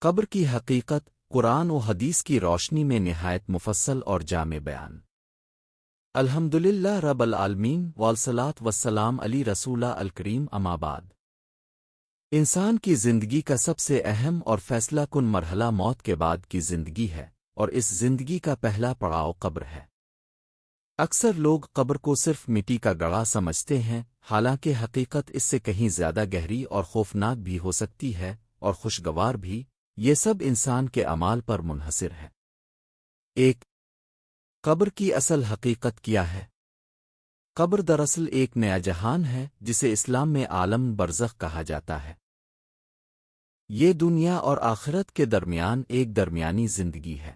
قبر کی حقیقت قرآن و حدیث کی روشنی میں نہایت مفصل اور جامع بیان۔ الحمدللہ رب العالمین والصلاۃ والسلام علی رسول الکریم اما بعد۔ انسان کی زندگی کا سب سے اہم اور فیصلہ کن مرحلہ موت کے بعد کی زندگی ہے، اور اس زندگی کا پہلا پڑاؤ قبر ہے۔ اکثر لوگ قبر کو صرف مٹی کا گڑھا سمجھتے ہیں، حالانکہ حقیقت اس سے کہیں زیادہ گہری اور خوفناک بھی ہو سکتی ہے، اور خوشگوار بھی۔ یہ سب انسان کے اعمال پر منحصر ہے۔ ایک، قبر کی اصل حقیقت کیا ہے؟ قبر دراصل ایک نیا جہان ہے جسے اسلام میں عالم برزخ کہا جاتا ہے۔ یہ دنیا اور آخرت کے درمیان ایک درمیانی زندگی ہے۔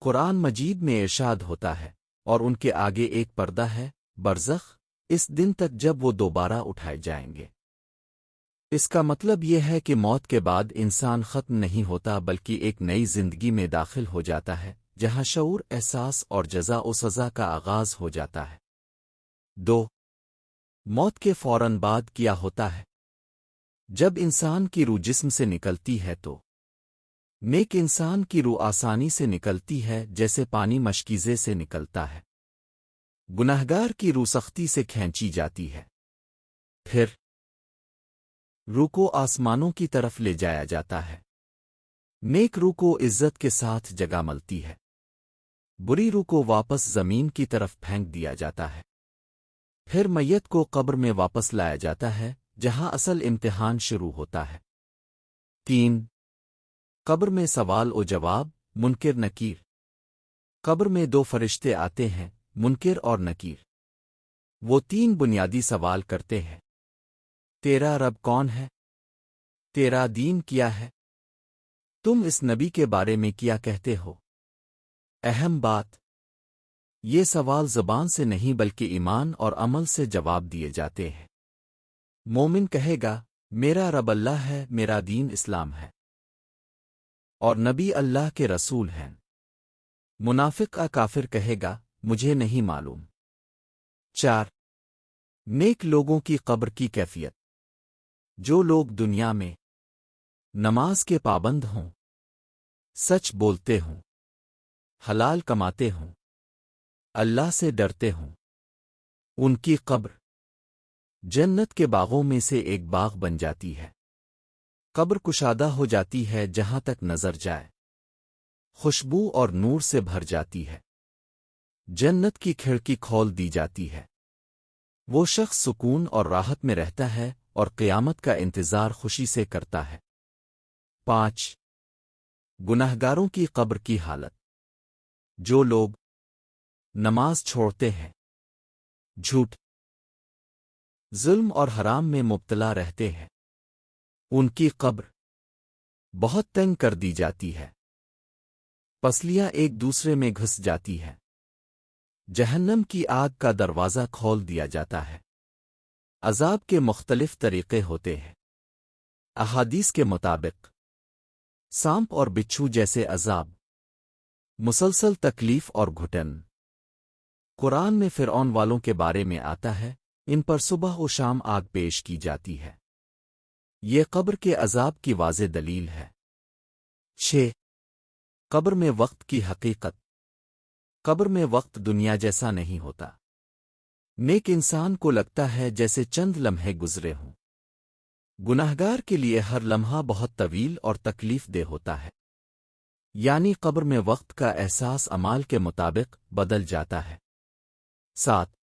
قرآن مجید میں ارشاد ہوتا ہے، اور ان کے آگے ایک پردہ ہے، برزخ، اس دن تک جب وہ دوبارہ اٹھائے جائیں گے۔ اس کا مطلب یہ ہے کہ موت کے بعد انسان ختم نہیں ہوتا بلکہ ایک نئی زندگی میں داخل ہو جاتا ہے، جہاں شعور، احساس اور جزا و سزا کا آغاز ہو جاتا ہے۔ دو، موت کے فوراً بعد کیا ہوتا ہے؟ جب انسان کی روح جسم سے نکلتی ہے تو نیک انسان کی روح آسانی سے نکلتی ہے، جیسے پانی مشکیزے سے نکلتا ہے۔ گناہگار کی روح سختی سے کھینچی جاتی ہے۔ پھر روح کو آسمانوں کی طرف لے جایا جاتا ہے۔ نیک روح کو عزت کے ساتھ جگہ ملتی ہے، بری روح کو واپس زمین کی طرف پھینک دیا جاتا ہے۔ پھر میت کو قبر میں واپس لایا جاتا ہے، جہاں اصل امتحان شروع ہوتا ہے۔ تین، قبر میں سوال و جواب، منکر نکیر۔ قبر میں دو فرشتے آتے ہیں، منکر اور نکیر۔ وہ تین بنیادی سوال کرتے ہیں۔ تیرا رب کون ہے؟ تیرا دین کیا ہے؟ تم اس نبی کے بارے میں کیا کہتے ہو؟ اہم بات، یہ سوال زبان سے نہیں بلکہ ایمان اور عمل سے جواب دیے جاتے ہیں۔ مومن کہے گا، میرا رب اللہ ہے، میرا دین اسلام ہے، اور نبی اللہ کے رسول ہیں۔ منافق کافر کہے گا، مجھے نہیں معلوم۔ چار، نیک لوگوں کی قبر کی کیفیت۔ جو لوگ دنیا میں نماز کے پابند ہوں، سچ بولتے ہوں، حلال کماتے ہوں، اللہ سے ڈرتے ہوں، ان کی قبر جنت کے باغوں میں سے ایک باغ بن جاتی ہے۔ قبر کشادہ ہو جاتی ہے، جہاں تک نظر جائے، خوشبو اور نور سے بھر جاتی ہے۔ جنت کی کھڑکی کھول دی جاتی ہے۔ وہ شخص سکون اور راحت میں رہتا ہے اور قیامت کا انتظار خوشی سے کرتا ہے۔ پانچ، گناہگاروں کی قبر کی حالت۔ جو لوگ نماز چھوڑتے ہیں، جھوٹ، ظلم اور حرام میں مبتلا رہتے ہیں، ان کی قبر بہت تنگ کر دی جاتی ہے۔ پسلیاں ایک دوسرے میں گھس جاتی ہے۔ جہنم کی آگ کا دروازہ کھول دیا جاتا ہے۔ عذاب کے مختلف طریقے ہوتے ہیں۔ احادیث کے مطابق سانپ اور بچھو جیسے عذاب، مسلسل تکلیف اور گھٹن۔ قرآن میں فرعون والوں کے بارے میں آتا ہے، ان پر صبح و شام آگ پیش کی جاتی ہے۔ یہ قبر کے عذاب کی واضح دلیل ہے۔ 6، قبر میں وقت کی حقیقت۔ قبر میں وقت دنیا جیسا نہیں ہوتا۔ نیک انسان کو لگتا ہے جیسے چند لمحے گزرے ہوں۔ گناہگار کے لیے ہر لمحہ بہت طویل اور تکلیف دہ ہوتا ہے۔ یعنی قبر میں وقت کا احساس اعمال کے مطابق بدل جاتا ہے۔ 7،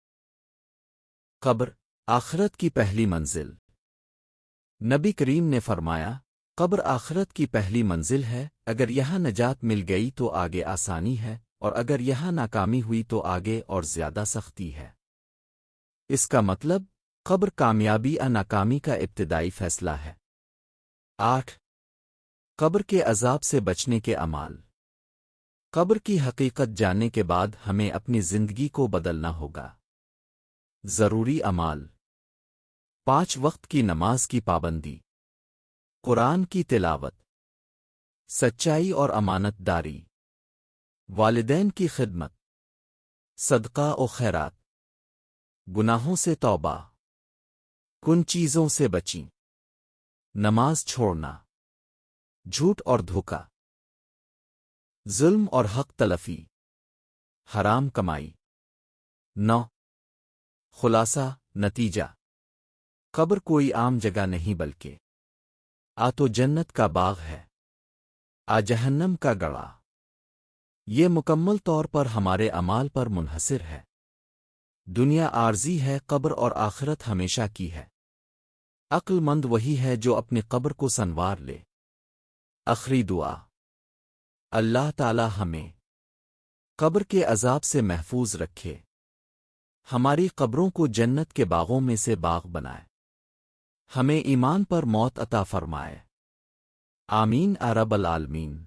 قبر آخرت کی پہلی منزل۔ نبی کریم نے فرمایا، قبر آخرت کی پہلی منزل ہے، اگر یہاں نجات مل گئی تو آگے آسانی ہے، اور اگر یہاں ناکامی ہوئی تو آگے اور زیادہ سختی ہے۔ اس کا مطلب قبر کامیابی یا ناکامی کا ابتدائی فیصلہ ہے۔ 8، قبر کے عذاب سے بچنے کے اعمال۔ قبر کی حقیقت جاننے کے بعد ہمیں اپنی زندگی کو بدلنا ہوگا۔ ضروری اعمال: 5 وقت کی نماز کی پابندی، قرآن کی تلاوت، سچائی اور امانت داری، والدین کی خدمت، صدقہ و خیرات، گناہوں سے توبہ، کن چیزوں سے بچیں، نماز چھوڑنا، جھوٹ اور دھوکا، ظلم اور حق تلفی، حرام کمائی۔ 9 خلاصہ نتیجہ، قبر کوئی عام جگہ نہیں بلکہ تو جنت کا باغ ہے، جہنم کا گڑھا۔ یہ مکمل طور پر ہمارے اعمال پر منحصر ہے۔ دنیا عارضی ہے، قبر اور آخرت ہمیشہ کی ہے۔ عقل مند وہی ہے جو اپنی قبر کو سنوار لے۔ آخری دعا، اللہ تعالی ہمیں قبر کے عذاب سے محفوظ رکھے، ہماری قبروں کو جنت کے باغوں میں سے باغ بنائے، ہمیں ایمان پر موت عطا فرمائے۔ آمین رب العالمین۔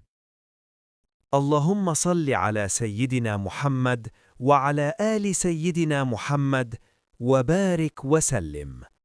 اللهم صل على سيدنا محمد وعلى آل سيدنا محمد وبارك وسلم.